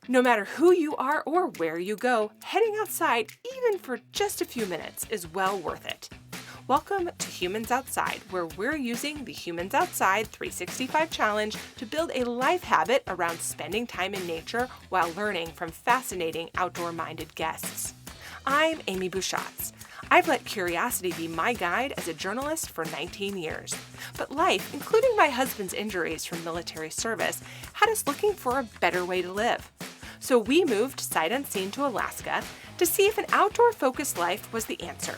No matter who you are or where you go, heading outside, even for just a few minutes, is well worth it. Welcome to Humans Outside, where we're using the Humans Outside 365 Challenge to build a life habit around spending time in nature while learning from fascinating outdoor-minded guests. I'm Amy Bouchatz. I've let curiosity be my guide as a journalist for 19 years. But life, including my husband's injuries from military service, had us looking for a better way to live. So we moved sight unseen to Alaska to see if an outdoor-focused life was the answer.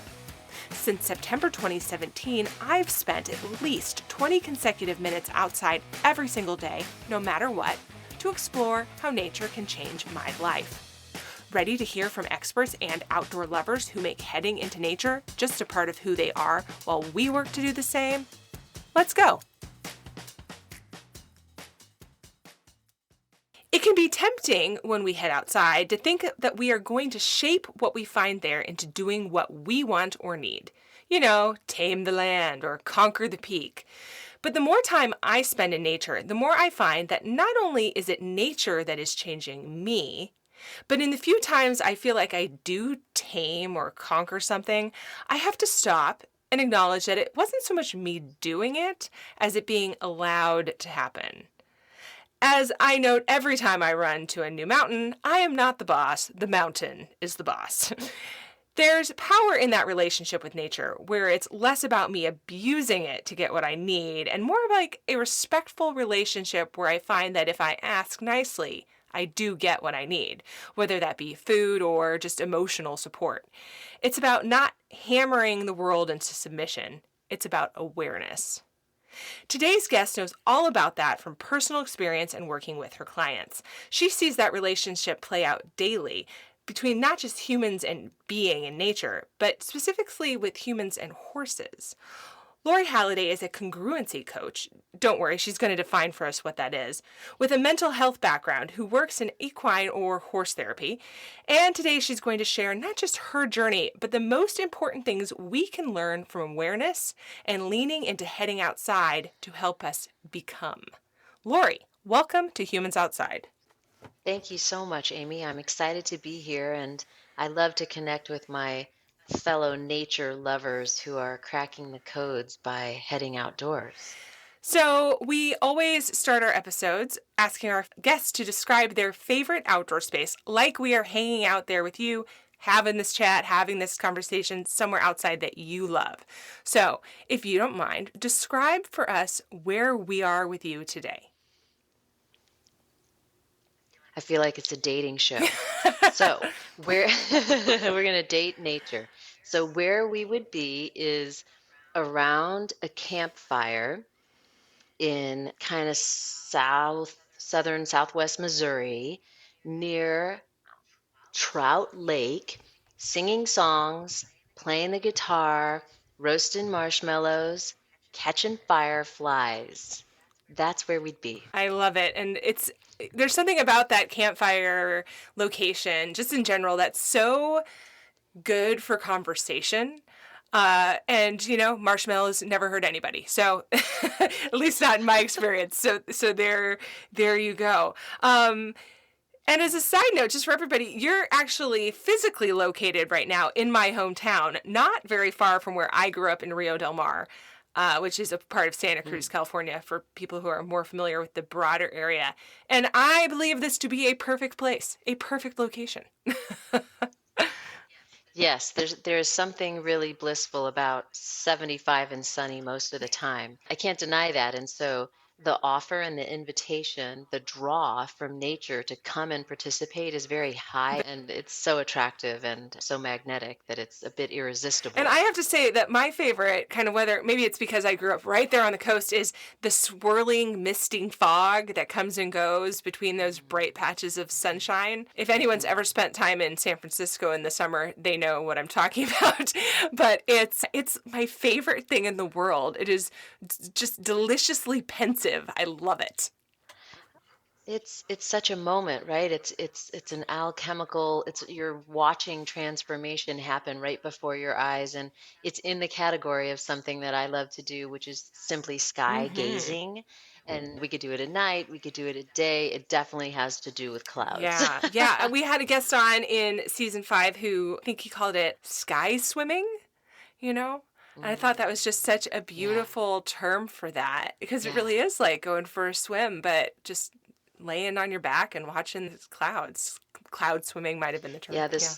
Since September 2017, I've spent at least 20 consecutive minutes outside every single day, no matter what, to explore how nature can change my life. Ready to hear from experts and outdoor lovers who make heading into nature just a part of who they are while we work to do the same? Let's go! It can be tempting when we head outside to think that we are going to shape what we find there into doing what we want or need. You know, tame the land or conquer the peak. But the more time I spend in nature, the more I find that not only is it nature that is changing me, but in the few times I feel like I do tame or conquer something, I have to stop and acknowledge that it wasn't so much me doing it as it being allowed to happen. As I note every time I run to a new mountain, I am not the boss, the mountain is the boss. There's power in that relationship with nature, where it's less about me abusing it to get what I need, and more like a respectful relationship where I find that if I ask nicely, I do get what I need, whether that be food or just emotional support. It's about not hammering the world into submission. It's about awareness. Today's guest knows all about that from personal experience and working with her clients. She sees that relationship play out daily between not just humans and being in nature, but specifically with humans and horses. Lori Halliday is a congruency coach. Don't worry, she's going to define for us what that is, with a mental health background who works in equine or horse therapy. And today she's going to share not just her journey, but the most important things we can learn from awareness and leaning into heading outside to help us become. Lori, welcome to Humans Outside. Thank you so much, Amy. I'm excited to be here, and I love to connect with my fellow nature lovers who are cracking the codes by heading outdoors. So we always start our episodes asking our guests to describe their favorite outdoor space, like we are hanging out there with you, having this chat, having this conversation somewhere outside that you love. So if you don't mind, describe for us where we are with you today. I feel like it's a dating show. So we're going to date nature. So where we would be is around a campfire in kind of southern southwest Missouri, near Trout Lake, singing songs, playing the guitar, roasting marshmallows, catching fireflies. That's where we'd be. I love it. And there's something about that campfire location, just in general, that's so good for conversation. And marshmallows never hurt anybody. So at least not in my experience. So there you go. And as a side note, just for everybody, you're actually physically located right now in my hometown, not very far from where I grew up in Rio Del Mar, which is a part of Santa Cruz, California, for people who are more familiar with the broader area. And I believe this to be a perfect place, a perfect location. Yes, there's something really blissful about 75 and sunny most of the time. I can't deny that. And so the offer and the invitation, the draw from nature to come and participate is very high, and it's so attractive and so magnetic that it's a bit irresistible. And I have to say that my favorite kind of weather, maybe it's because I grew up right there on the coast, is the swirling, misting fog that comes and goes between those bright patches of sunshine. If anyone's ever spent time in San Francisco in the summer, they know what I'm talking about. But it's my favorite thing in the world. It is just deliciously pensive. I love it. It's such a moment, right? It's an alchemical, it's you're watching transformation happen right before your eyes, and it's in the category of something that I love to do, which is simply sky Mhm. gazing. And we could do it at night, we could do it at day. It definitely has to do with clouds. Yeah, yeah, we had a guest on in season 5 who I think he called it sky swimming, you know? And I thought that was just Mm, such a yeah. beautiful term for that because it Yeah. really is like going for a swim, but just laying on your back and watching the clouds. Cloud swimming might have been the term. Yeah, Yeah.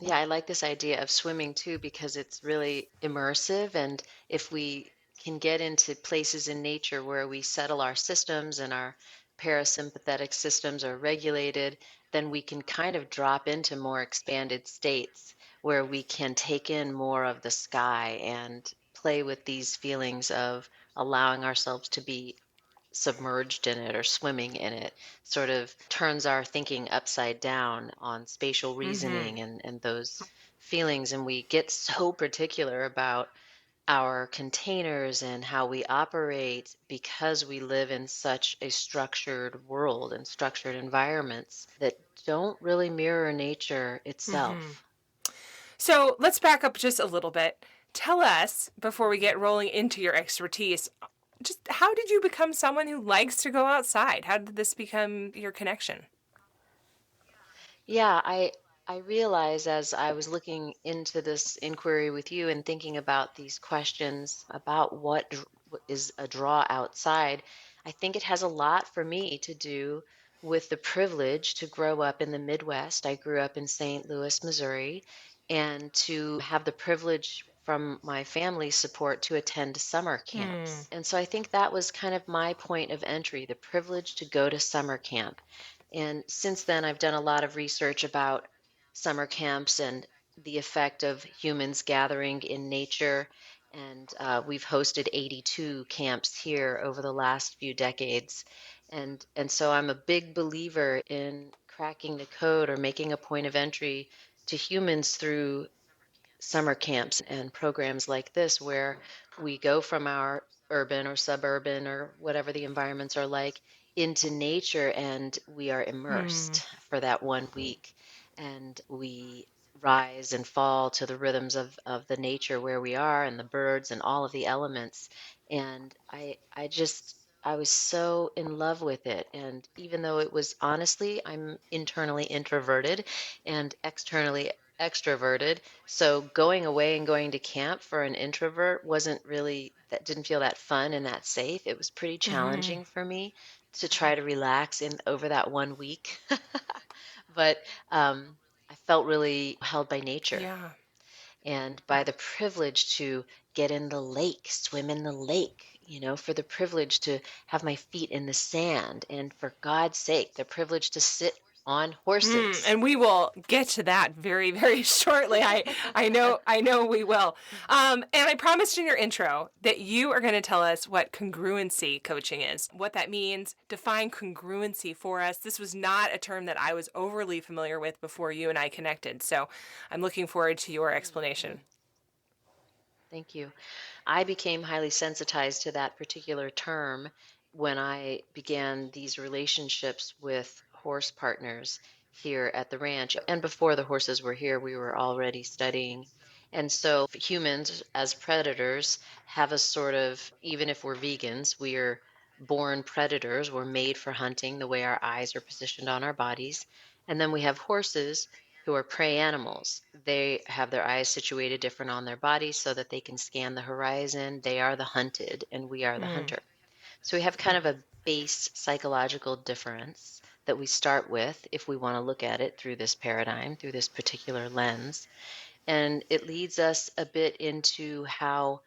yeah, I like this idea of swimming too because it's really immersive. And if we can get into places in nature where we settle our systems and our parasympathetic systems are regulated, then we can kind of drop into more expanded states where we can take in more of the sky and play with these feelings of allowing ourselves to be submerged in it or swimming in it, sort of turns our thinking upside down on spatial Mhm. reasoning and those feelings. And we get so particular about our containers and how we operate because we live in such a structured world and structured environments that don't really mirror nature Mhm. itself. So, let's back up just a little bit. Tell us before we get rolling into your expertise, just how did you become someone who likes to go outside? How did this become your connection? Yeah, I realize as I was looking into this inquiry with you and thinking about these questions about what is a draw outside, I think it has a lot for me to do with the privilege to grow up in the Midwest. I grew up in St. Louis, Missouri, and to have the privilege from my family support to attend summer Hmm. camps. And so I think that was kind of my point of entry, the privilege to go to summer camp. And since then, I've done a lot of research about summer camps and the effect of humans gathering in nature. And we've hosted 82 camps here over the last few decades. And so I'm a big believer in cracking the code or making a point of entry to humans through summer camps and programs like this where we go from our urban or suburban or whatever the environments are like into nature, and we are Hmm. immersed for that 1 week, and we rise and fall to the rhythms of the nature where we are and the birds and all of the elements. And I was so in love with it. And even though it was, honestly, I'm internally introverted and externally extroverted, so going away and going to camp for an introvert wasn't really, that didn't feel that fun and that safe. It was pretty Hmm. challenging for me to try to relax in over that 1 week. But I felt really held by nature Yeah. and by the privilege to get in the lake, swim in the lake, for the privilege to have my feet in the sand, and for God's sake, the privilege to sit on horses. And we will get to that very, very shortly. I know we will. And I promised in your intro that you are going to tell us what congruency coaching is, what that means. Define congruency for us. This was not a term that I was overly familiar with before you and I connected. So I'm looking forward to your Mhm. explanation. Thank you. I became highly sensitized to that particular term when I began these relationships with horse partners here at the ranch. And before the horses were here, we were already studying. And so humans as predators have a sort of, even if we're vegans, we are born predators. We're made for hunting the way our eyes are positioned on our bodies. And then we have horses who are prey animals. They have their eyes situated different on their bodies so that they can scan the horizon. They are the hunted, and we are the Mm. hunter. So we have kind of a base psychological difference that we start with if we want to look at it through this paradigm, through this particular lens. And it leads us a bit into how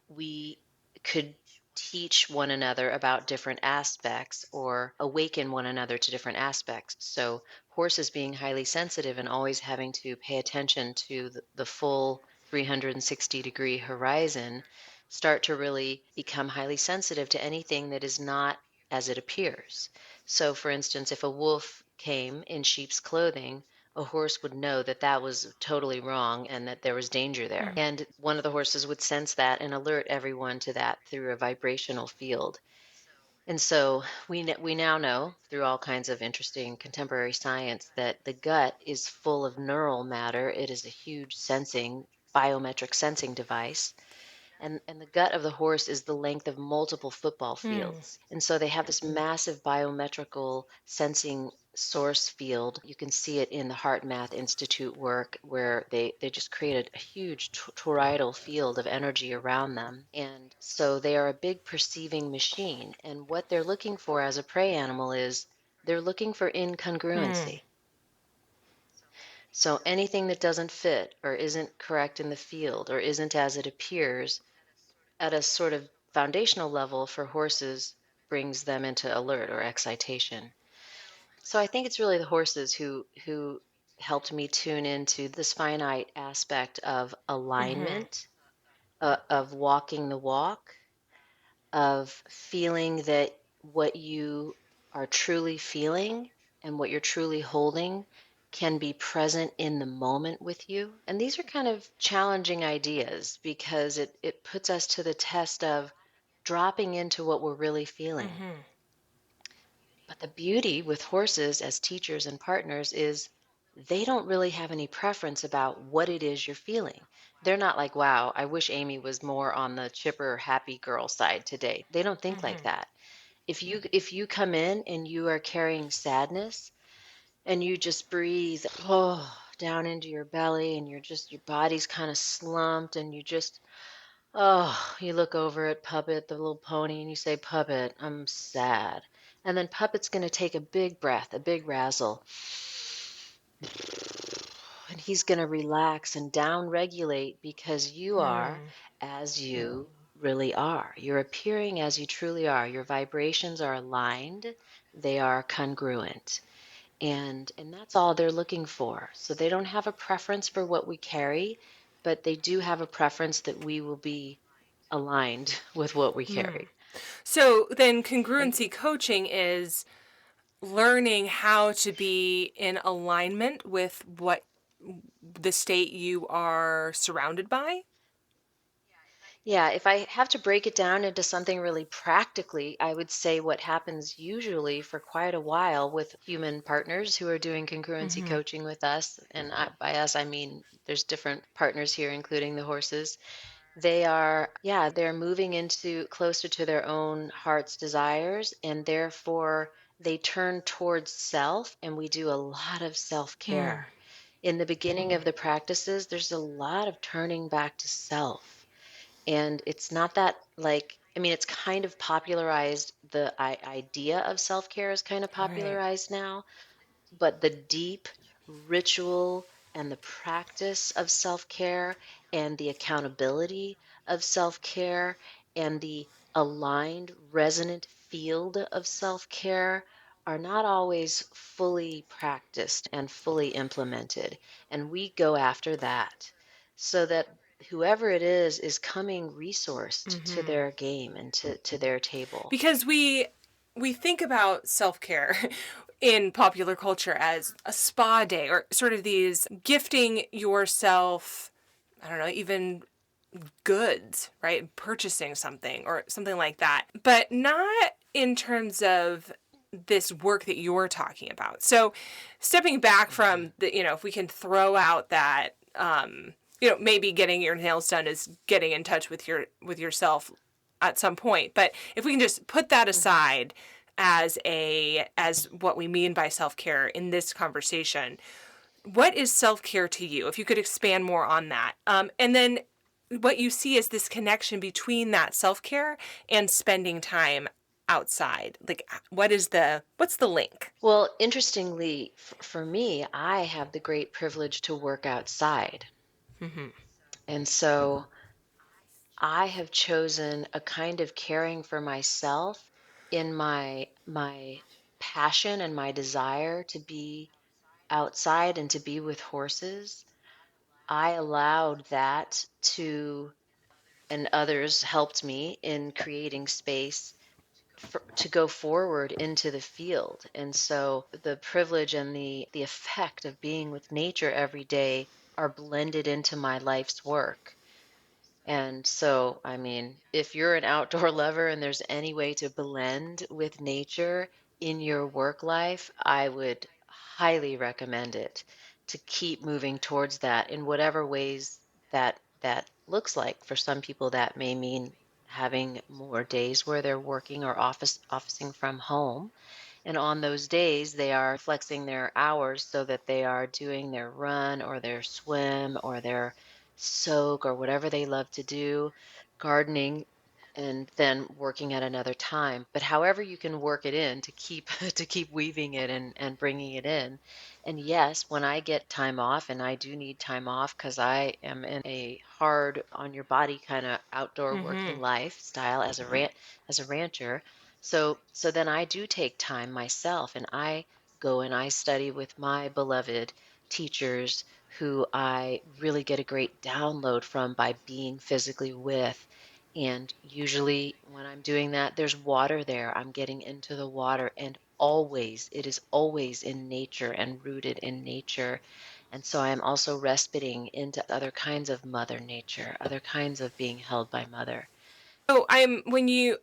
we could teach one another about different aspects or awaken one another to different aspects. So, horses being highly sensitive and always having to pay attention to the full 360-degree horizon start to really become highly sensitive to anything that is not as it appears. So, for instance, if a wolf came in sheep's clothing, a horse would know that that was totally wrong and that there was danger there. Mm. And one of the horses would sense that and alert everyone to that through a vibrational field. And so we now know through all kinds of interesting contemporary science that the gut is full of neural matter. It is a huge sensing, biometric sensing device. And the gut of the horse is the length of multiple football Hmm. fields. And so they have this massive biometrical sensing source field. You can see it in the Heart Math Institute work where they just created a huge toroidal field of energy around them. And so they are a big perceiving machine. And what they're looking for as a prey animal is they're looking for Hmm. incongruency. So anything that doesn't fit or isn't correct in the field or isn't as it appears at a sort of foundational level for horses brings them into alert or excitation. So I think it's really the horses who helped me tune into this finite aspect of Hmm. alignment, of walking the walk, of feeling that what you are truly feeling and what you're truly holding can be present in the moment with you. And these are kind of challenging ideas because it puts us to the test of dropping into what we're really feeling. Hmm. But the beauty with horses as teachers and partners is they don't really have any preference about what it is you're feeling. They're not like, wow, I wish Amy was more on the chipper, happy girl side today. They don't think like Hmm. that. If you come in and you are carrying sadness and you just breathe down into your belly and your body's kind of slumped and you just you look over at Puppet, the little pony, and you say, Puppet, I'm sad. And then Puppet's going to take a big breath, a big razzle, and he's going to relax and down regulate because you are Hmm. as you really are. You're appearing as you truly are. Your vibrations are aligned, they are congruent. And that's all they're looking for. So they don't have a preference for what we carry, but they do have a preference that we will be aligned with what we Hmm. carry. So then And congruency coaching is learning how to be in alignment with what the state you are surrounded by. yeah, if I have to break it down into something really practically, I would say what happens usually for quite a while with human partners who are doing congruency Hmm. coaching with us, and by us, I mean there's different partners here, including the horses. They are, yeah, they're moving into closer to their own heart's desires, and therefore they turn towards self, and we do a lot of self Hmm. care. In the beginning of the practices, there's a lot of turning back to self. And it's not that like, I mean, it's kind of popularized, the idea of self care is kind of Right. popularized now, but the deep ritual and the practice of self care and the accountability of self care and the aligned, resonant field of self care are not always fully practiced and fully implemented. And we go after that so that whoever it is coming resourced to Hmm. their game and to their table. Because we think about self-care in popular culture as a spa day or sort of these gifting yourself, I don't know, even goods, right? Purchasing something or something like that, but not in terms of this work that you're talking about. So, stepping back Mhm. from the, if we can throw out that, maybe getting your nails done is getting in touch with yourself at some point. But if we can just put that Mhm. aside as what we mean by self care in this conversation, what is self care to you? If you could expand more on that, and then what you see is this connection between that self care and spending time outside. Like, what's the link? Well, interestingly, for me, I have the great privilege to work outside. Mm-hmm. And so I have chosen a kind of caring for myself in my passion and my desire to be outside and to be with horses. I allowed that to, and others helped me in creating space to go forward into the field. And so the privilege and the effect of being with nature every day are blended into my life's work. And so, I mean, if you're an outdoor lover and there's any way to blend with nature in your work life, I would highly recommend it to keep moving towards that in whatever ways that looks like. For some people, that may mean having more days where they're working or officing from home, and on those days, they are flexing their hours so that they are doing their run or their swim or their soak or whatever they love to do, gardening, and then working at another time. But however you can work it in to keep to keep weaving it and bringing it in. And yes, when I get time off, and I do need time off because I am in a hard on your body kind of outdoor working Mhm. lifestyle as a rancher, so then I do take time myself and I go and I study with my beloved teachers who I really get a great download from by being physically with. And usually when I'm doing that, there's water there. I'm getting into the water, and always, it is always in nature and rooted in nature. And so I am also respiting into other kinds of mother nature, other kinds of being held by mother. So I'm when you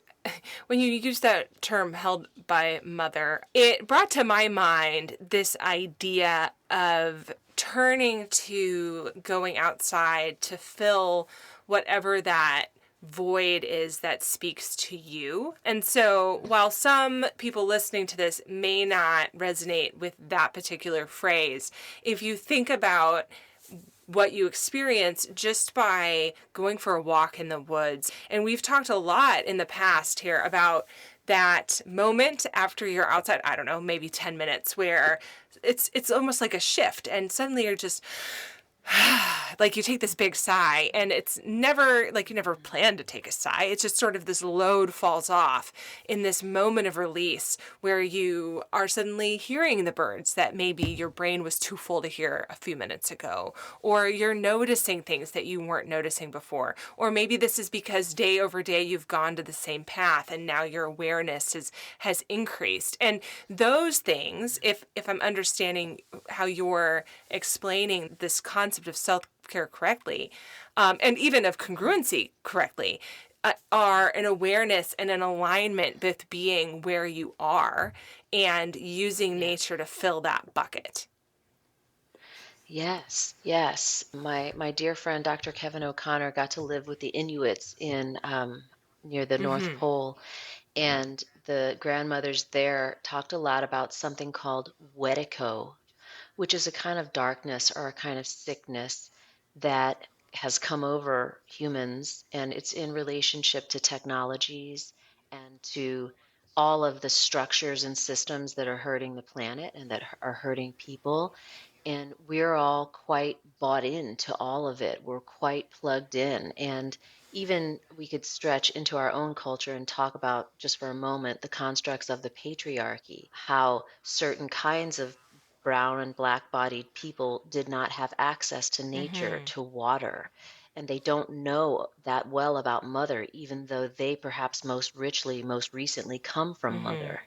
use that term held by mother, it brought to my mind this idea of turning to going outside to fill whatever that void is that speaks to you. And so while some people listening to this may not resonate with that particular phrase, if you think about what you experience just by going for a walk in the woods. And we've talked a lot in the past here about that moment after you're outside, I don't know, maybe 10 minutes where it's almost like a shift and suddenly you're just like you take this big sigh and it's never like you never plan to take a sigh. It's just sort of this load falls off in this moment of release where you are suddenly hearing the birds that maybe your brain was too full to hear a few minutes ago, or you're noticing things that you weren't noticing before, or maybe this is because day over day you've gone to the same path and now your awareness has increased. And those things, if I'm understanding how you're explaining this concept of self care correctly, and even of congruency correctly, are an awareness and an alignment with being where you are and using Yes. nature to fill that bucket. Yes, yes. My dear friend Dr. Kevin O'Connor got to live with the Inuits in near the North Mm-hmm. Pole, and the grandmothers there talked a lot about something called wetiko, which is a kind of darkness or a kind of sickness that has come over humans, and it's in relationship to technologies and to all of the structures and systems that are hurting the planet and that are hurting people. And we're all quite bought into all of it. We're quite plugged in. And even we could stretch into our own culture and talk about, just for a moment, the constructs of the patriarchy, how certain kinds of brown and black bodied people did not have access to nature, Mm-hmm. to water. And they don't know that well about mother, even though they perhaps most richly, most recently come from Mm-hmm. mother.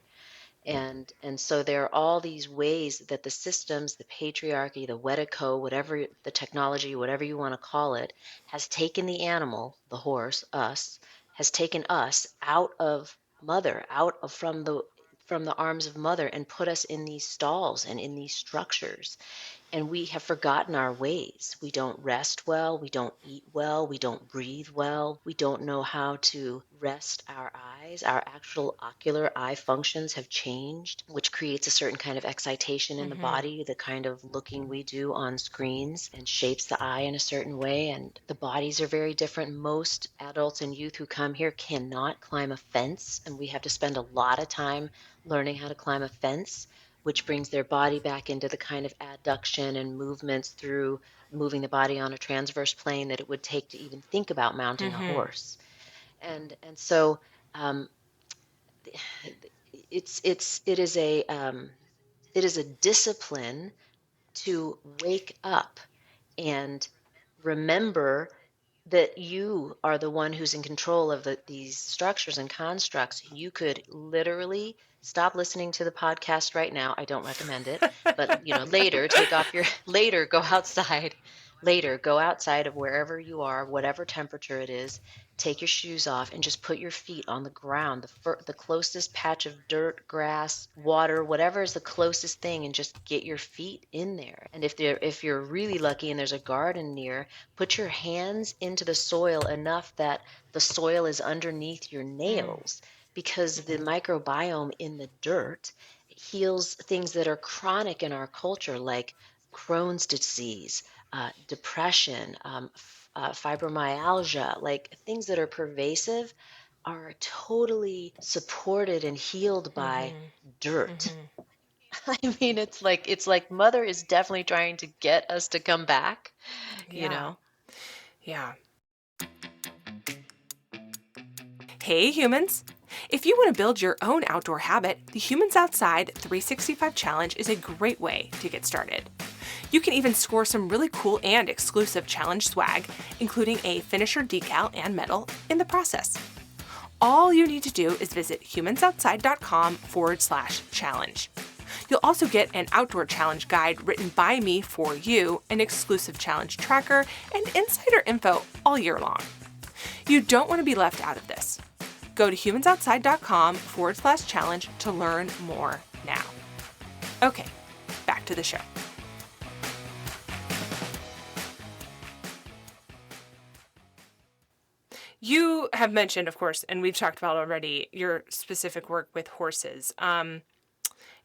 And so there are all these ways that the systems, the patriarchy, the wetico, whatever the technology, whatever you want to call it, has taken the animal, the horse, us, has taken us out of mother, out of from the arms of mother, and put us in these stalls and in these structures, and we have forgotten our ways. We don't rest well. We don't eat well. We don't breathe well. We don't know how to rest our eyes. Our actual ocular eye functions have changed, which creates a certain kind of excitation in the Mm-hmm. body, the kind of looking we do on screens, and shapes the eye in a certain way. And the bodies are very different. Most adults and youth who come here cannot climb a fence, and we have to spend a lot of time learning how to climb a fence, which brings their body back into the kind of adduction and movements through moving the body on a transverse plane that it would take to even think about mounting a Mm-hmm. horse. And so um, it is a discipline to wake up and remember that you are the one who's in control of these structures and constructs. You could literally stop listening to the podcast right now. I don't recommend it, but later take off your later go outside, later, go outside of wherever you are, whatever temperature it is, take your shoes off and just put your feet on the ground, the closest patch of dirt, grass, water, whatever is the closest thing, and just get your feet in there. And if you're really lucky and there's a garden near, put your hands into the soil enough that the soil is underneath your Mm. nails, because the microbiome in the dirt heals things that are chronic in our culture, like Crohn's disease, depression, fibromyalgia, like things that are pervasive, are totally supported and healed by Mhm. dirt. Mhm. I mean, it's like Mother is definitely trying to get us to come back, you Yeah. know? Yeah. Hey humans! If you want to build your own outdoor habit, the Humans Outside 365 Challenge is a great way to get started. You can even score some really cool and exclusive challenge swag, including a finisher decal and medal, in the process. All you need to do is visit humansoutside.com/challenge. You'll also get an outdoor challenge guide written by me for you, an exclusive challenge tracker, and insider info all year long. You don't want to be left out of this. Go to humansoutside.com/challenge to learn more now. Okay, back to the show. You have mentioned, of course, and we've talked about already, your specific work with horses.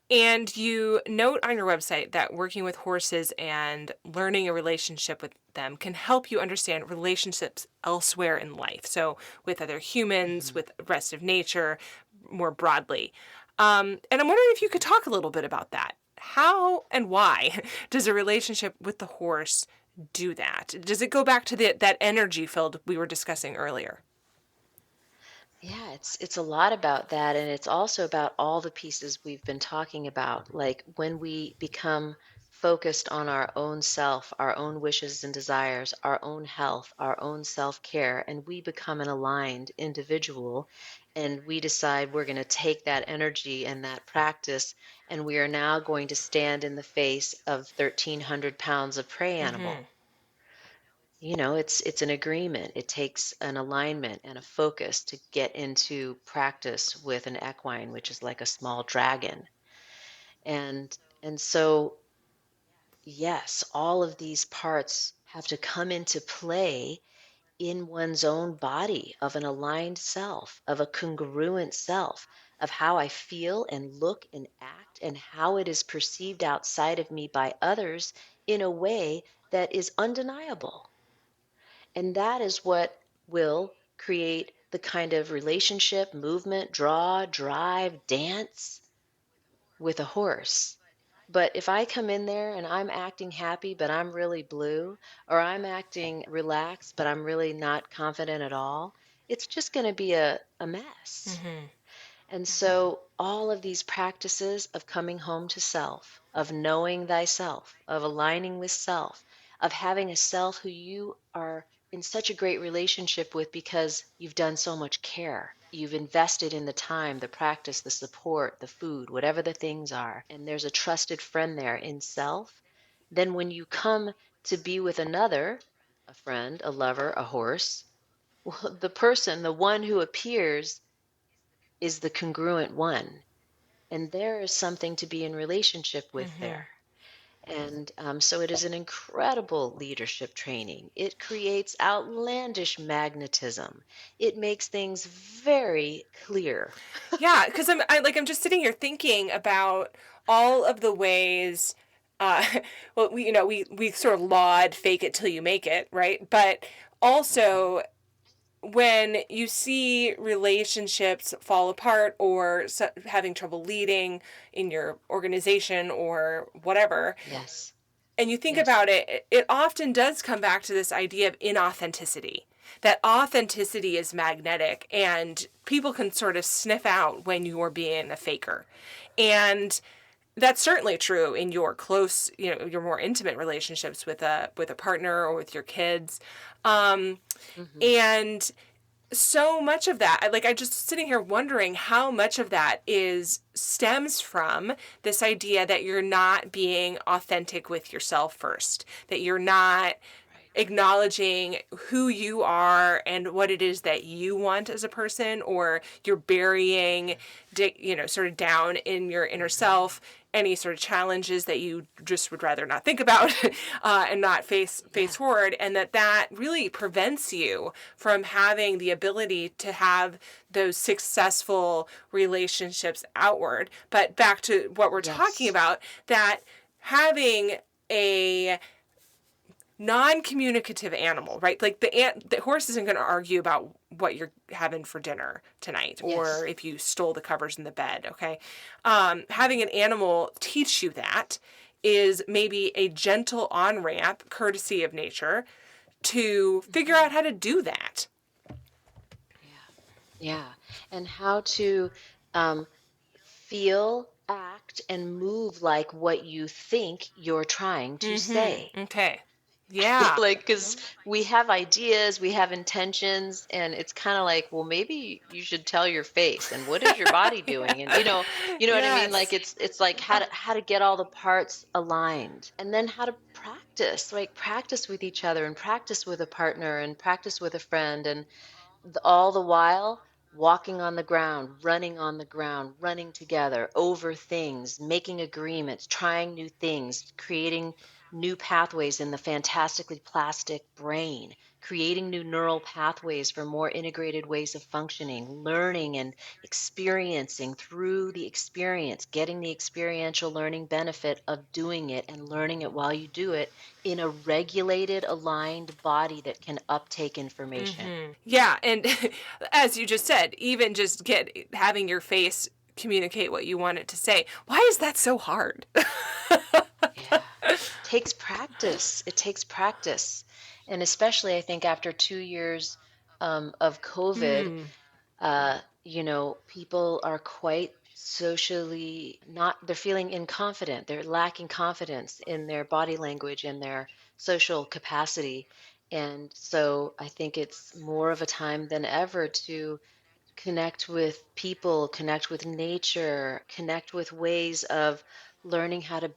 And you note on your website that working with horses and learning a relationship with them can help you understand relationships elsewhere in life. So, with other humans, Mhm. with the rest of nature, more broadly. And I'm wondering if you could talk a little bit about that. How and why does a relationship with the horse do that? Does it go back to that energy filled we were discussing earlier? Yeah, it's a lot about that, and it's also about all the pieces we've been talking about. Like when we become focused on our own self, our own wishes and desires, our own health, our own self-care, and we become an aligned individual, and we decide we're going to take that energy and that practice, and we are now going to stand in the face of 1,300 pounds of prey Mm-hmm. animal. It's an agreement. It takes an alignment and a focus to get into practice with an equine, which is like a small dragon. And so, yes, all of these parts have to come into play in one's own body, of an aligned self, of a congruent self, of how I feel and look and act, and how it is perceived outside of me by others in a way that is undeniable. And that is what will create the kind of relationship, movement, draw, drive, dance with a horse. But if I come in there and I'm acting happy, but I'm really blue, or I'm acting relaxed, but I'm really not confident at all, it's just going to be a mess. Mm-hmm. And so, all of these practices of coming home to self, of knowing thyself, of aligning with self, of having a self who you are in such a great relationship with because you've done so much care. You've invested in the time, the practice, the support, the food, whatever the things are, and there's a trusted friend there in self. Then, when you come to be with another, a friend, a lover, a horse, well, the person, the one who appears, is the congruent one. And there is something to be in relationship with Mm-hmm. there. And so it is an incredible leadership training. It creates outlandish magnetism. It makes things very clear. Yeah, because I'm just sitting here thinking about all of the ways. Uh, well, we sort of laud fake it till you make it, right? But Mhm. also when you see relationships fall apart or having trouble leading in your organization or whatever, Yes. and you think Yes. about it, it often does come back to this idea of inauthenticity. That authenticity is magnetic, and people can sort of sniff out when you're being a faker. And that's certainly true in your close, your more intimate relationships with a partner or with your kids. Um, Hmm. and so much of that, I just sitting here wondering how much of that is stems from this idea that you're not being authentic with yourself first, that you're not acknowledging who you are and what it is that you want as a person, or you're burying, sort of down in your inner self, any sort of challenges that you just would rather not think about and not Yeah. face forward, and that really prevents you from having the ability to have those successful relationships outward. But back to what we're talking Yes. about, that having a non-communicative animal, right? Like the horse isn't going to argue about what you're having for dinner tonight, or Yes. if you stole the covers in the bed. Okay, having an animal teach you that is maybe a gentle on ramp, courtesy of nature, to figure Hmm. out how to do that. Yeah. Yeah. And how to um, feel, act, and move like what you think you're trying to say. Okay. Yeah. Like, because we have ideas, we have intentions, and it's kind of like, well, maybe you should tell your face, and what is your body doing, and you know what I mean. Like, Yes. it's like how to get all the parts aligned, and then how to practice, like practice with each other, and practice with a partner, and practice with a friend, and all the while walking on the ground, running together over things, making agreements, trying new things, creating new pathways in the fantastically plastic brain, creating new neural pathways for more integrated ways of functioning, learning and experiencing through the experience, getting the experiential learning benefit of doing it and learning it while you do it in a regulated, aligned body that can uptake information. Yeah, and as you just said, even just having your face communicate what you want it to say. Why is that so hard? Yeah. Takes practice. It takes practice. And especially, I think, after 2 years of COVID, Mm, people are quite socially not, they're feeling inconfident. They're lacking confidence in their body language and their social capacity. And so I think it's more of a time than ever to connect with people, connect with nature, connect with ways of learning how to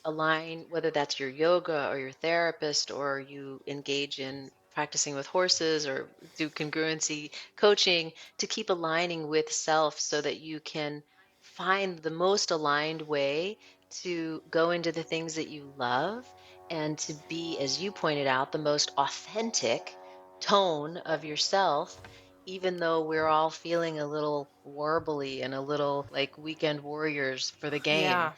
align, whether that's your yoga or your therapist, or you engage in practicing with horses or do congruency coaching, to keep aligning with self so that you can find the most aligned way to go into the things that you love and to be, as you pointed out, the most authentic tone of yourself, even though we're all feeling a little warbly and a little like weekend warriors for the game. yeah.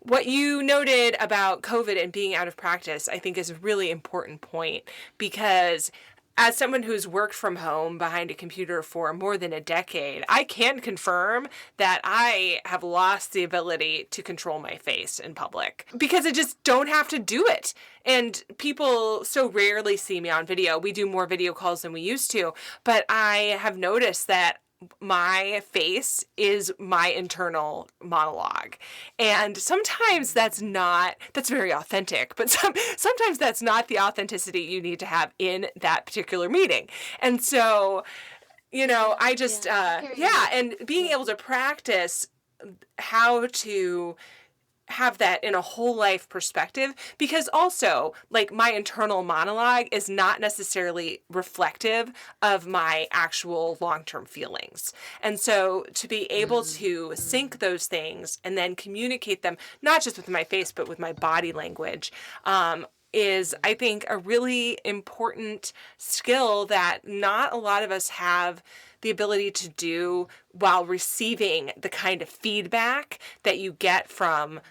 What you noted about COVID and being out of practice, I think, is a really important point, because as someone who's worked from home behind a computer for more than a decade, I can confirm that I have lost the ability to control my face in public because I just don't have to do it. And people so rarely see me on video. We do more video calls than we used to, but I have noticed that my face is my internal monologue. And sometimes that's very authentic, but sometimes that's not the authenticity you need to have in that particular meeting. And so, Yeah, I yeah, just, I hear yeah, you. and being Yeah. able to practice how to have that in a whole life perspective, because also, like, my internal monologue is not necessarily reflective of my actual long-term feelings. And so to be able Mm, to sync mm, those things and then communicate them not just with my face but with my body language, is, I mm. think, a really important skill that not a lot of us have the ability to do while receiving the kind of feedback that you get from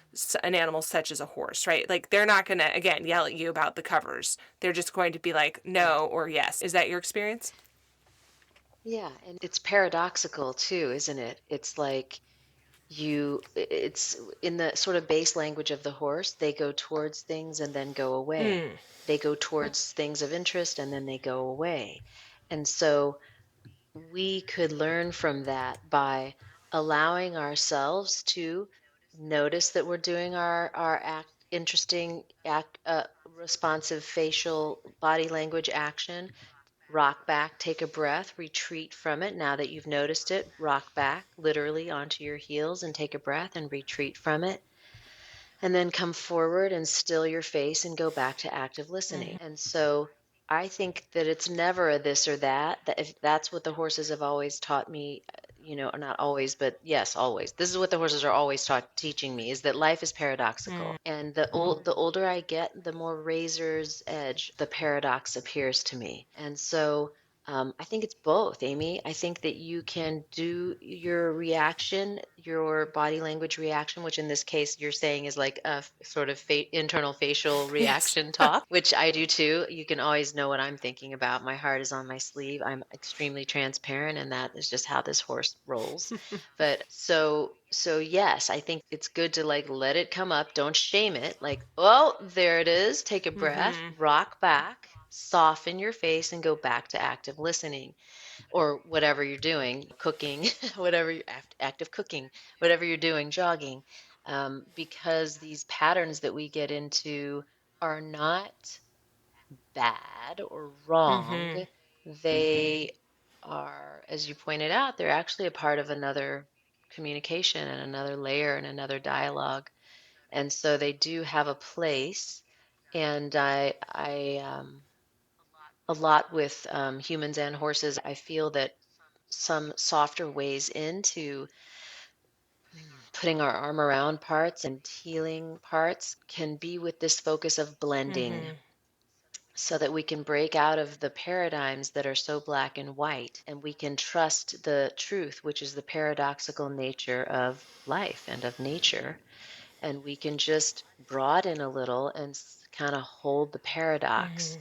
an animal such as a horse, right? Like, they're not going to, again, yell at you about the covers. They're just going to be like, Yeah. no or yes. Is that your experience? Yeah, and it's paradoxical too, isn't it? It's like it's in the sort of base language of the horse, they go towards things and then go away. Mm, They go towards things of interest and then they go away. And so we could learn from that by allowing ourselves to notice that we're doing our interesting responsive facial body language action. Rock back, take a breath, retreat from it. Now that you've noticed it, rock back literally onto your heels and take a breath and retreat from it. and then come forward and still your face and go back to active Mm-hmm. listening. And so I think that it's never a this or that. That if that's what the horses have always taught me, not always, but yes, always. This is what the horses are always teaching me is that life is paradoxical. And the older I get, the more razor's edge the paradox appears to me. And so I think it's both, Amy. I think that you can do your reaction, your body language reaction, which in this case you're saying is like a sort of internal facial Yes. reaction talk, which I do too. You can always know what I'm thinking about. My heart is on my sleeve. I'm extremely transparent, and that is just how this horse rolls. But so yes, I think it's good to like let it come up. Don't shame it. Like, oh, there it is. Take a breath, Mm-hmm. rock back, soften your face, and go back to active listening or whatever you're doing, cooking, whatever you active cooking, whatever you're doing, jogging, because these patterns that we get into are not bad or wrong. Mm-hmm. They are, as you pointed out, they're actually a part of another communication and another layer and another dialogue. And so they do have a place. And a lot with humans and horses, I feel that some softer ways into putting our arm around parts and healing parts can be with this focus of blending Mm-hmm. so that we can break out of the paradigms that are so black and white and we can trust the truth, which is the paradoxical nature of life and of nature. And we can just broaden a little and kind of hold the paradox.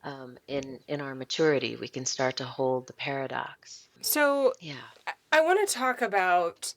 Mm-hmm. In our maturity, we can start to hold the paradox. So Yeah. I want to talk about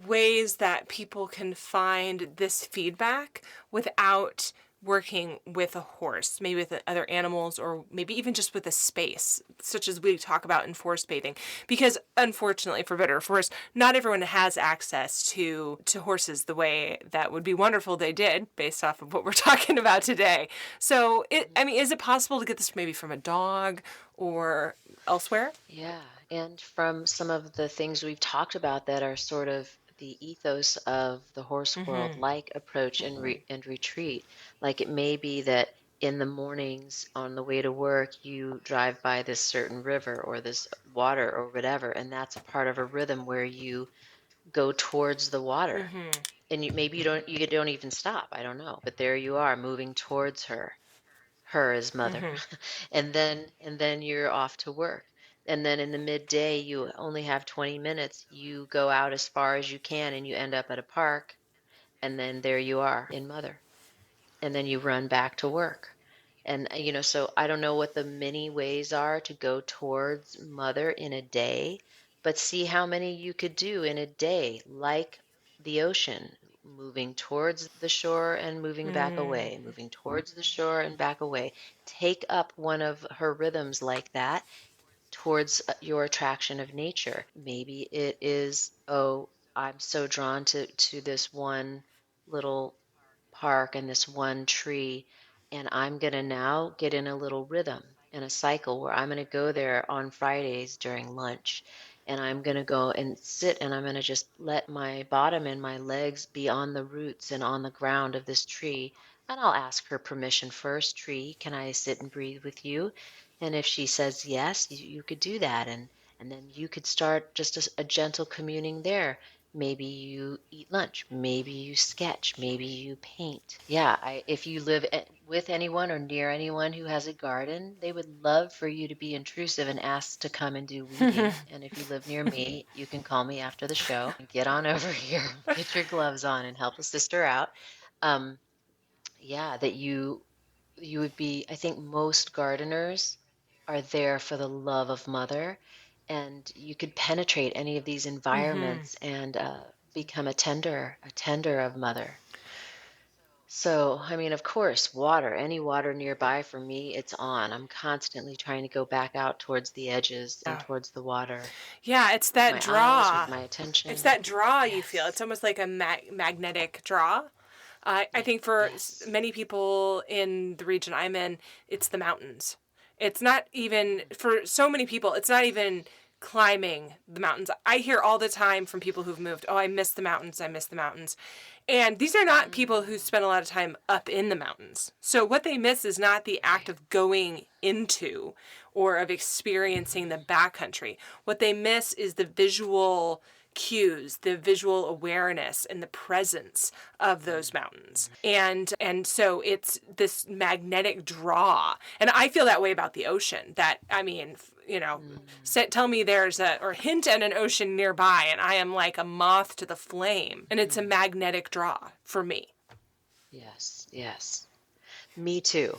ways that people can find this feedback without working with a horse, maybe with other animals, or maybe even just with a space, such as we talk about in forest bathing. Because unfortunately, for better or for worse, not everyone has access to horses the way that would be wonderful they did, based off of what we're talking about today. So, I mean, is it possible to get this maybe from a dog or elsewhere? Yeah, and from some of the things we've talked about that are sort of the ethos of the horse world, Mm-hmm. like approach and retreat. Like it may be that in the mornings on the way to work, you drive by this certain river or this water or whatever, and that's a part of a rhythm where you go towards the water. Mm-hmm. And maybe you don't even stop. I don't know, but there you are moving towards her as mother. Mm-hmm. And then you're off to work. And then in the midday you only have 20 minutes. You go out as far as you can and you end up at a park, and then there you are in mother, and then you run back to work. And so I don't know what the many ways are to go towards mother in a day, but see how many you could do in a day, like the ocean, moving towards the shore and moving back Mm-hmm. away, moving towards the shore and back away. Take up one of her rhythms like that towards your attraction of nature. Maybe it is, oh, I'm so drawn to this one little park and this one tree, and I'm going to now get in a little rhythm and a cycle where I'm going to go there on Fridays during lunch, and I'm going to go and sit, and I'm going to just let my bottom and my legs be on the roots and on the ground of this tree. And I'll ask her permission first. Tree, can I sit and breathe with you? And if she says yes, you could do that. And then you could start just a gentle communing there. Maybe you eat lunch. Maybe you sketch. Maybe you paint. Yeah, if you live with anyone or near anyone who has a garden, they would love for you to be intrusive and ask to come and do weeding. And if you live near me, you can call me after the show. Get on over here, get your gloves on, and help a sister out. Um, yeah, that you would be, I think most gardeners are there for the love of mother, and you could penetrate any of these Mm-hmm. environments and become a tender of mother. So, I mean, of course, water, any water nearby for me, it's on. I'm constantly trying to go back out towards the edges and Yeah. towards the water Yeah, it's with that my eyes, with draw. my It's attention. that draw you feel. It's Yes, almost like a magnetic draw. I yeah, think for yes. many people in the region I'm in, it's the mountains. It's not even, for so many people, it's not even climbing the mountains. I hear all the time from people who've moved, oh, I miss the mountains, I miss the mountains. And these are not people who Mm, spend a lot of time up in the mountains. So what they miss is not the act right. of going into or of experiencing the backcountry. What they miss is the visual cues, the visual awareness and the presence of those mountains. And so it's this magnetic draw. And I feel that way about the ocean. That I mean, tell me there's a or hint at an ocean nearby and I am like a moth to the flame. And it's a Mm, magnetic draw for me. yes, yes. Me too.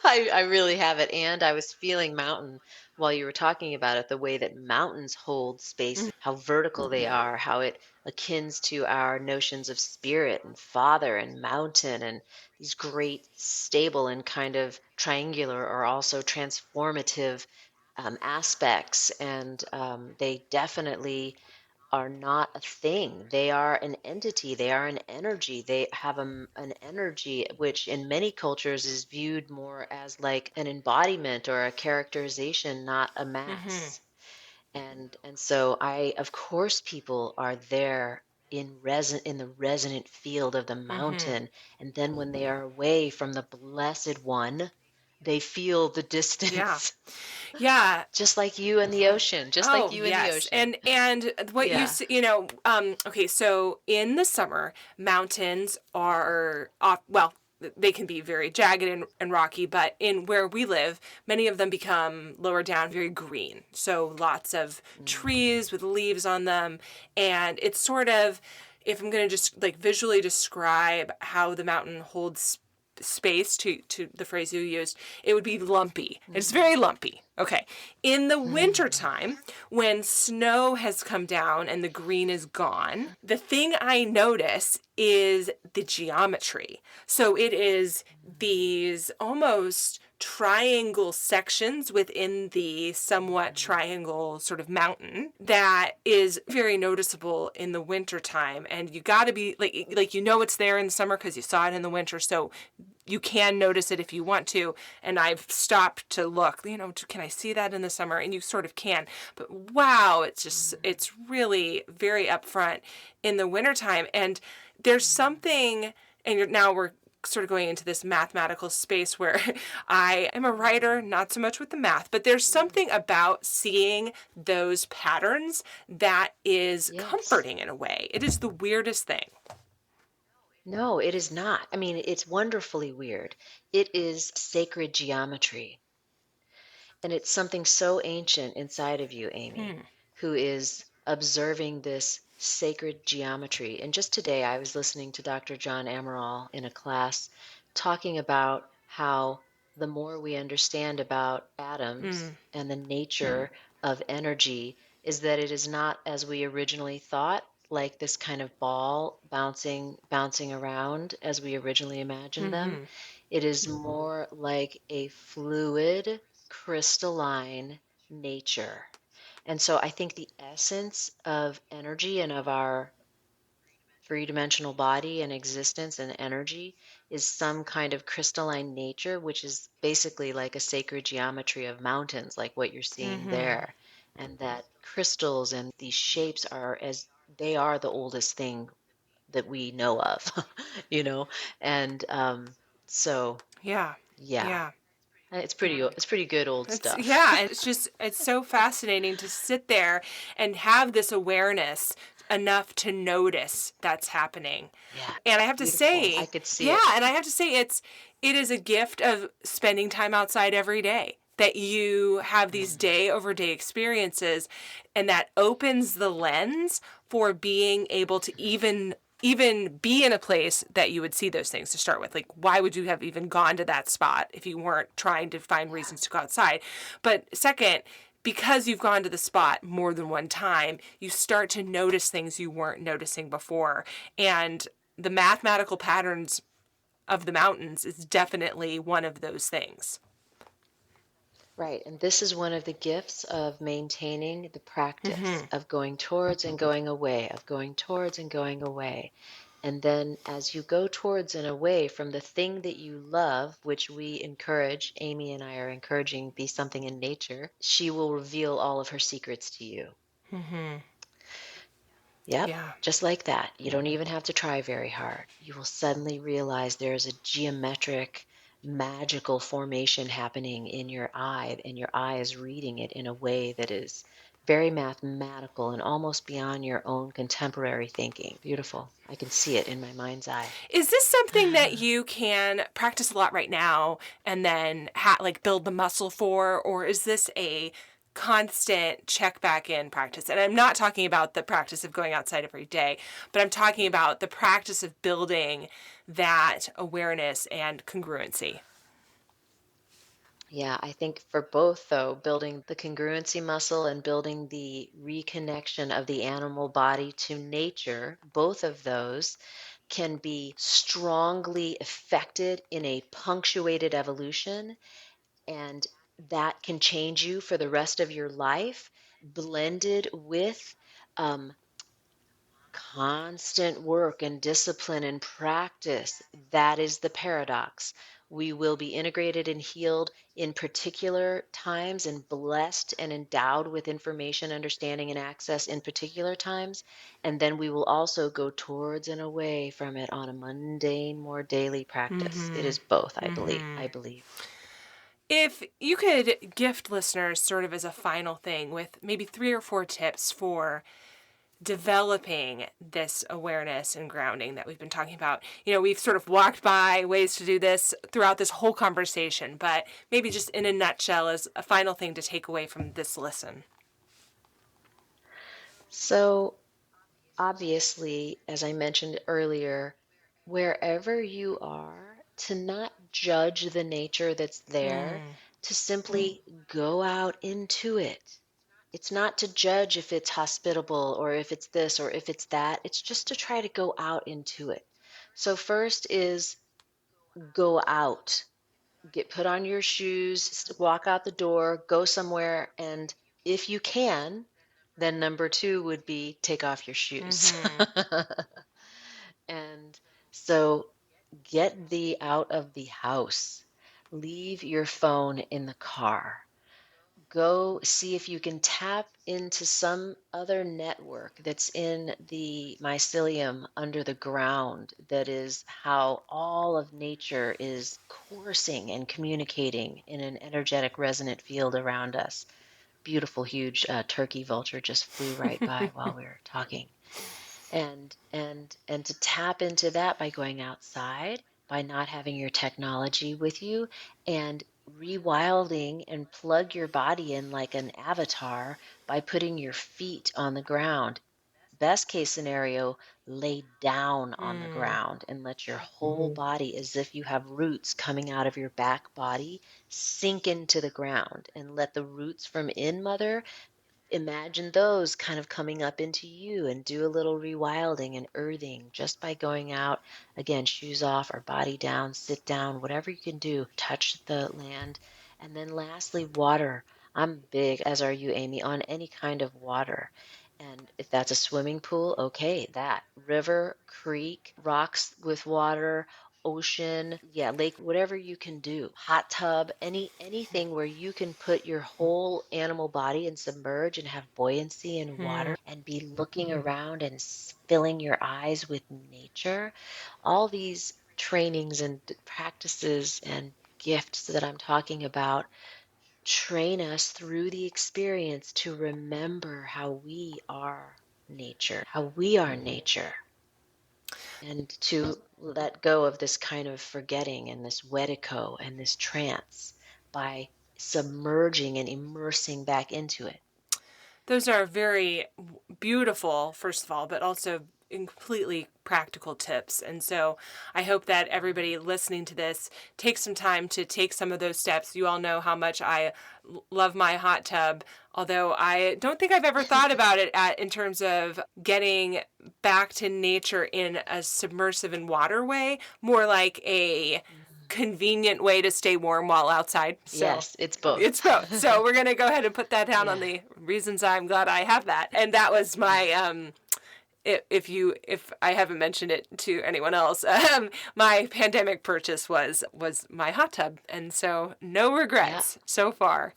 I really have it. And I was feeling mountain while you were talking about it, the way that mountains hold space, how vertical they are, how it akins to our notions of spirit and father and mountain and these great stable and kind of triangular or also transformative aspects. And they definitely are not a thing. They are an entity. They are an energy. They have an energy which, in many cultures, is viewed more as like an embodiment or a characterization, not a Mm-hmm. mass. And so, of course, people are there in the resonant field of the Mm-hmm. mountain, and then when they are away from the blessed one, they feel the Yeah. distance, Yeah. just like you and the ocean, just like Oh, you and the yes. ocean. And what Yeah. okay, so in the summer, mountains are off, well, they can be very jagged and rocky, but in where we live, many of them become lower down very green. So lots of Mm. trees with leaves on them, and it's sort of, if I'm going to just like visually describe how the mountain holds space to the phrase you used, it would be lumpy. It's Mhm. very lumpy. Okay. In the Mhm. wintertime, when snow has come down and the green is gone, the thing I notice is the geometry. So it is these almost triangle sections within the somewhat triangle sort of mountain that is very noticeable in the wintertime. And you got to be like it's there in the summer because you saw it in the winter. So you can notice it if you want to. And I've stopped to look, can I see that in the summer? And you sort of can. But wow, it's really very upfront in the wintertime. And there's something, and now we're sort of going into this mathematical space where I am a writer, not so much with the math, but there's something about seeing those patterns that is Yes. comforting in a way. It is the weirdest thing. No, it is not. I mean, it's wonderfully weird. It is sacred geometry. And it's something so ancient inside of you, Amy, Hmm. who is observing this sacred geometry. And just today, I was listening to Dr. John Amaral in a class talking about how the more we understand about atoms Mm. and the nature of energy, is that it is not as we originally thought, like this kind of ball bouncing around as we originally imagined them. Mm-hmm. It is more like a fluid, crystalline nature. And so I think the essence of energy and of our three-dimensional body and existence and energy is some kind of crystalline nature, which is basically like a sacred geometry of mountains, like what you're seeing Mm-hmm. there. And that crystals and these shapes they are the oldest thing that we know of, you know? And so, Yeah. yeah, Yeah. it's pretty good old It's stuff. yeah, and it's so fascinating to sit there and have this awareness enough to notice that's happening. Yeah, And I it's have to beautiful. I say, could see yeah, it. and I have to say it is a gift of spending time outside every day. That you have these Mm, day over day experiences and that opens the lens for being able to even be in a place that you would see those things to start with. Like, why would you have even gone to that spot if you weren't trying to find yeah. reasons to go outside? But second, because you've gone to the spot more than one time, you start to notice things you weren't noticing before. And the mathematical patterns of the mountains is definitely one of those things. Right. And this is one of the gifts of maintaining the Mm-hmm. practice of going towards and going away, of going towards and going away. And then as you go towards and away from the thing that you love, which we encourage, Amy and I are encouraging be something in nature, she will reveal all of her secrets to you. Mm-hmm. Yep, Yeah. just like that. You don't even have to try very hard. You will suddenly realize there's a geometric, magical formation happening in your eye, and your eye is reading it in a way that is very mathematical and almost beyond your own contemporary thinking. Beautiful. I can see it in my mind's eye. Is this something that you can practice a lot right now and then like build the muscle for, or is this a constant check back in practice? And I'm not talking about the practice of going outside every day, but I'm talking about the practice of building that awareness and congruency. Yeah, I think for both, though, building the congruency muscle and building the reconnection of the animal body to nature, both of those can be strongly affected in a punctuated evolution, and that can change you for the rest of your life, blended with um, constant work and discipline and practice. That is the paradox. We will be integrated and healed in particular times and blessed and endowed with information, understanding, and access in particular times. And then we will also go towards and away from it on a mundane, more daily practice. It Mm-hmm. is both, I believe. Mm-hmm. I believe. If you could gift listeners sort of as a final thing with maybe 3 or 4 tips for developing this awareness and grounding that we've been talking about. You know, we've sort of walked by ways to do this throughout this whole conversation, but maybe just in a nutshell as a final thing to take away from this listen. So, obviously, as I mentioned earlier, wherever you are, to not judge the nature that's there, Mm, to simply go out into it. It's not to judge if it's hospitable or if it's this or if it's that. It's just to try to go out into it. So, first is go out, put on your shoes, walk out the door, go somewhere, and if you can, then number two would be take off your shoes. mm-hmm. And so get thee out of the house. Leave your phone in the car. Go see if you can tap into some other network that's in the mycelium under the ground. That is how all of nature is coursing and communicating in an energetic resonant field around us. Beautiful, huge turkey vulture just flew right by while we were talking, and to tap into that by going outside, by not having your technology with you, and rewilding and plug your body in like an avatar by putting your feet on the ground. Best case scenario, lay down on the Mm, ground and let your whole body, as if you have roots coming out of your back body, sink into the ground, and let the roots from in mother, imagine those kind of coming up into you, and do a little rewilding and earthing just by going out. Again, shoes off or body down, sit down, whatever you can do, touch the land. And then lastly, water. I'm big, as are you, Amy, on any kind of water. And if that's a swimming pool, okay, that river, creek, rocks with water, ocean, yeah, lake, whatever you can do, hot tub, anything where you can put your whole animal body and submerge and have buoyancy in mm. water and be looking around and filling your eyes with nature. All these trainings and practices and gifts that I'm talking about train us through the experience to remember how we are nature, and to let go of this kind of forgetting and this wedico and this trance by submerging and immersing back into it. Those are very beautiful, first of all, but also completely practical tips. And so I hope that everybody listening to this takes some time to take some of those steps. You all know how much I love my hot tub, although I don't think I've ever thought about it in terms of getting back to nature in a submersive and water way, more like a convenient way to stay warm while outside. So Yes, it's both. it's both. So we're gonna go ahead and put that down on Yeah. the reasons I'm glad I have that. And that was my if I haven't mentioned it to anyone else, my pandemic purchase was my hot tub, and so no Yeah. regrets so far,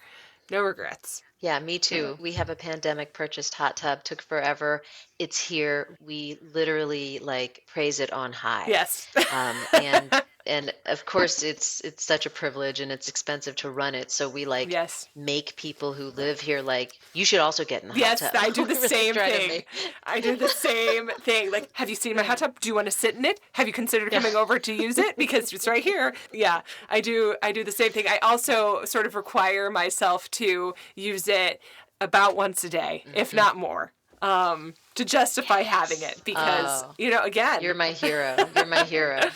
no regrets. Yeah, me too. We have a pandemic purchased hot tub, took forever. It's here. We literally like praise it on high. Yes. And of course it's such a privilege and it's expensive to run it. So we like Yes. make people who live here like you should also get in the hot Yes, tub. I do the We really same try to thing. make I do the same thing. Like, have you seen my hot right. tub? Do you want to sit in it? Have you considered Yeah. coming over to use it? Because it's right here. Yeah, I do the same thing. I also sort of require myself to use it about once a day, if Hmm. not more, to justify having Yes. it. Because, Oh, again, you're my hero. You're my hero.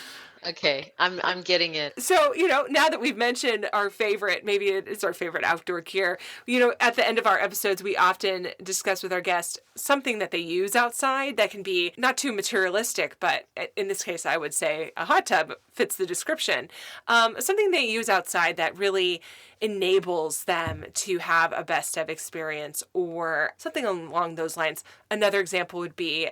Okay, I'm getting it. so, now that we've mentioned our favorite, maybe it's our favorite outdoor gear, at the end of our episodes, we often discuss with our guests something that they use outside that can be not too materialistic, but in this case, I would say a hot tub fits the description. Something they use outside that really enables them to have a best of experience or something along those lines. Another example would be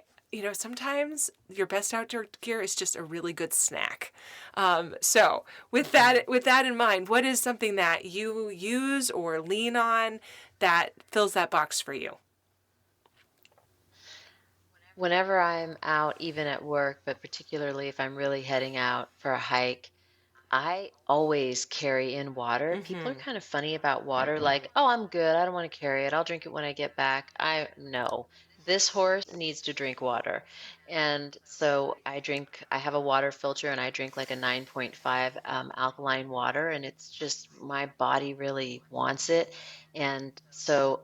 sometimes your best outdoor gear is just a really good snack. So Hmm. with that in mind, what is something that you use or lean on that fills that box for you? Whenever I'm out, even at work, but particularly if I'm really heading out for a hike, I always carry in water. People are Mm-hmm. kind of funny about water, like, oh, I'm good. I don't want to carry it. I'll drink it when I get back. I no. This horse needs to drink water. And so I have a water filter and I drink like a 9.5 alkaline water, and it's just my body really wants it. And so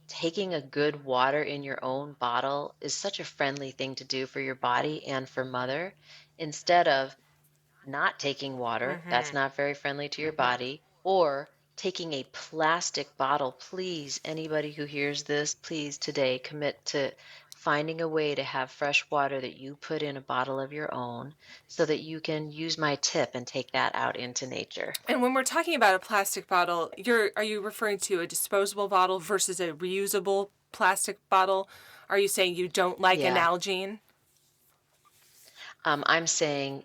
taking a good water in your own bottle is such a friendly thing to do for your body and for mother instead of not taking water, that's Mm-hmm. not very friendly to your body, or taking a plastic bottle. Please, anybody who hears this, please today commit to finding a way to have fresh water that you put in a bottle of your own so that you can use my tip and take that out into nature. And when we're talking about a plastic bottle, are you referring to a disposable bottle versus a reusable plastic bottle? Are you saying you don't like an Yeah. Nalgene? I'm saying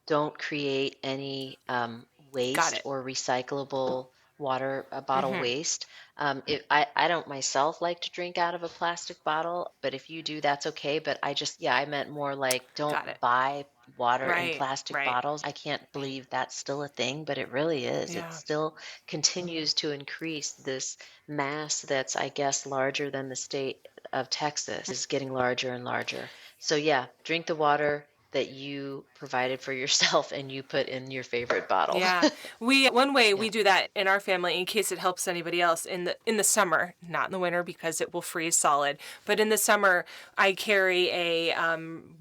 don't create any Got waste it. or recyclable water bottle Mm-hmm. waste. I don't myself like to drink out of a plastic bottle, but if you do, that's okay. But yeah, I meant more like don't Got it. buy water in Right. plastic Right. bottles. I can't believe that's still a thing, but it really is. It Yeah. still continues to increase this mass that's, I guess, larger than the state of Texas is getting larger and larger. So yeah, drink the water that you provided for yourself and you put in your favorite bottle. Yeah. We one way Yeah. we do that in our family in case it helps anybody else in the summer, not in the winter because it will freeze solid, but in the summer I carry a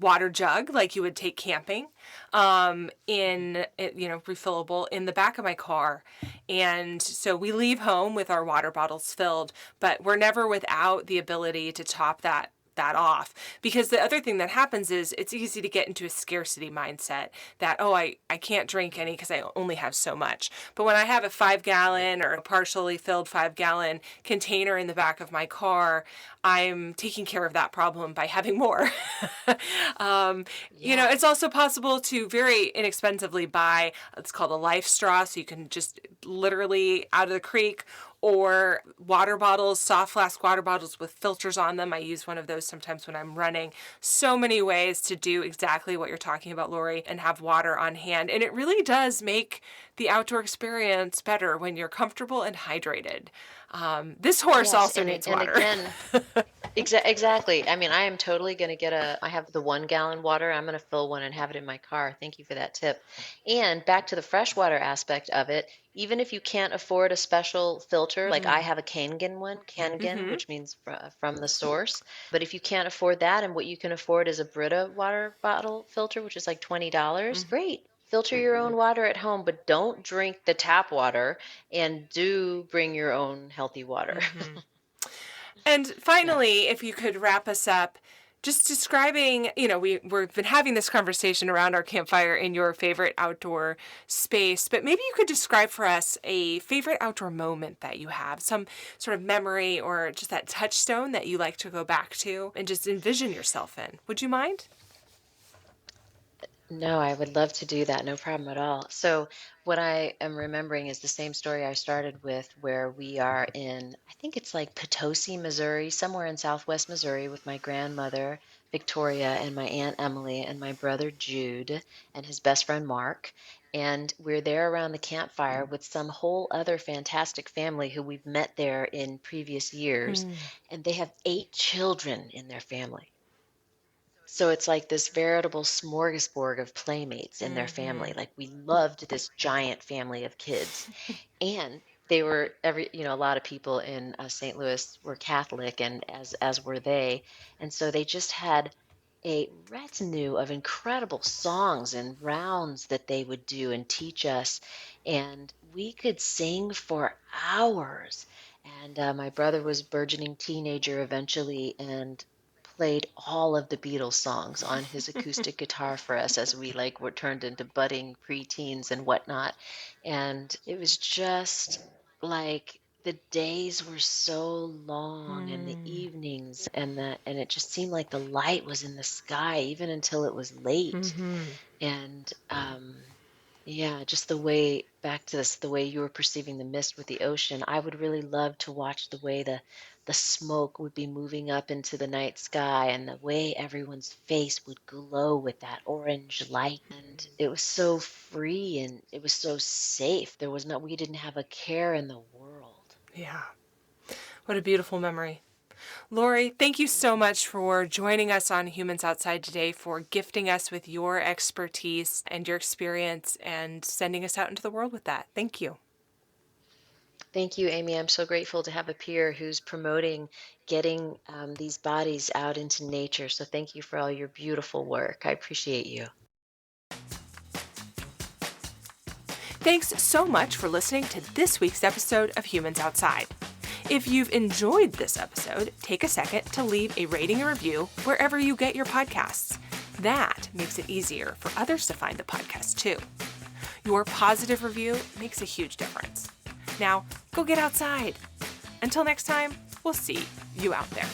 water jug like you would take camping in it, refillable in the back of my car. And so we leave home with our water bottles filled, but we're never without the ability to top that off, because the other thing that happens is it's easy to get into a scarcity mindset that, oh, I can't drink any because I only have so much. But when I have a 5 gallon or a partially filled 5 gallon container in the back of my car, I'm taking care of that problem by having more. um, Yeah. it's also possible to very inexpensively buy, it's called a life straw, so you can just literally out of the creek, or water bottles, soft flask water bottles with filters on them. I use one of those sometimes when I'm running. So many ways to do exactly what you're talking about, Lori, and have water on hand. And it really does make the outdoor experience better when you're comfortable and hydrated. This horse Yes. also needs And water. again, exactly. I mean, I am totally going to I have the 1 gallon water. I'm going to fill one and have it in my car. Thank you for that tip. And back to the freshwater aspect of it, even if you can't afford a special filter, like I Mm-hmm. have a Kangen, Mm-hmm. which means from the source. But if you can't afford that and what you can afford is a Brita water bottle filter, which is like $20, Mm-hmm. great. Filter your own water at home, but don't drink the tap water and do bring your own healthy water. Mm-hmm. And Yeah. finally, if you could wrap us up, just describing, we've been having this conversation around our campfire in your favorite outdoor space, but maybe you could describe for us a favorite outdoor moment that you have, some sort of memory or just that touchstone that you like to go back to and just envision yourself in. Would you mind? No, I would love to do that. No problem at all. So, what I am remembering is the same story I started with, where we are in, I think it's like Potosi, Missouri, somewhere in southwest Missouri, with my grandmother, Victoria, and my Aunt Emily, and my brother Jude, and his best friend Mark. And we're there around the campfire with some whole other fantastic family who we've met there in previous years. Mm. And they have 8 children in their family. So it's like this veritable smorgasbord of playmates in their family. Mm-hmm. Like we loved this giant family of kids. And they were a lot of people in St. Louis were Catholic, and as were they. And so they just had a retinue of incredible songs and rounds that they would do and teach us. And we could sing for hours. And my brother was burgeoning teenager eventually, and played all of the Beatles songs on his acoustic guitar for us as we like were turned into budding preteens and whatnot. And it was just like the days were so long and the Mm. evenings and it just seemed like the light was in the sky even until it was late. Mm-hmm. And yeah, just the way back to this, the way you were perceiving the mist with the ocean, I would really love to watch the way the smoke would be moving up into the night sky and the way everyone's face would glow with that orange light. And it was so free and it was so safe. We didn't have a care in the world. Yeah. What a beautiful memory. Lori, thank you so much for joining us on Humans Outside today, for gifting us with your expertise and your experience and sending us out into the world with that. Thank you. Thank you, Amy. I'm so grateful to have a peer who's promoting getting these bodies out into nature. So thank you for all your beautiful work. I appreciate you. Thanks so much for listening to this week's episode of Humans Outside. If you've enjoyed this episode, take a second to leave a rating and review wherever you get your podcasts. That makes it easier for others to find the podcast too. Your positive review makes a huge difference. Now, go get outside. Until next time, we'll see you out there.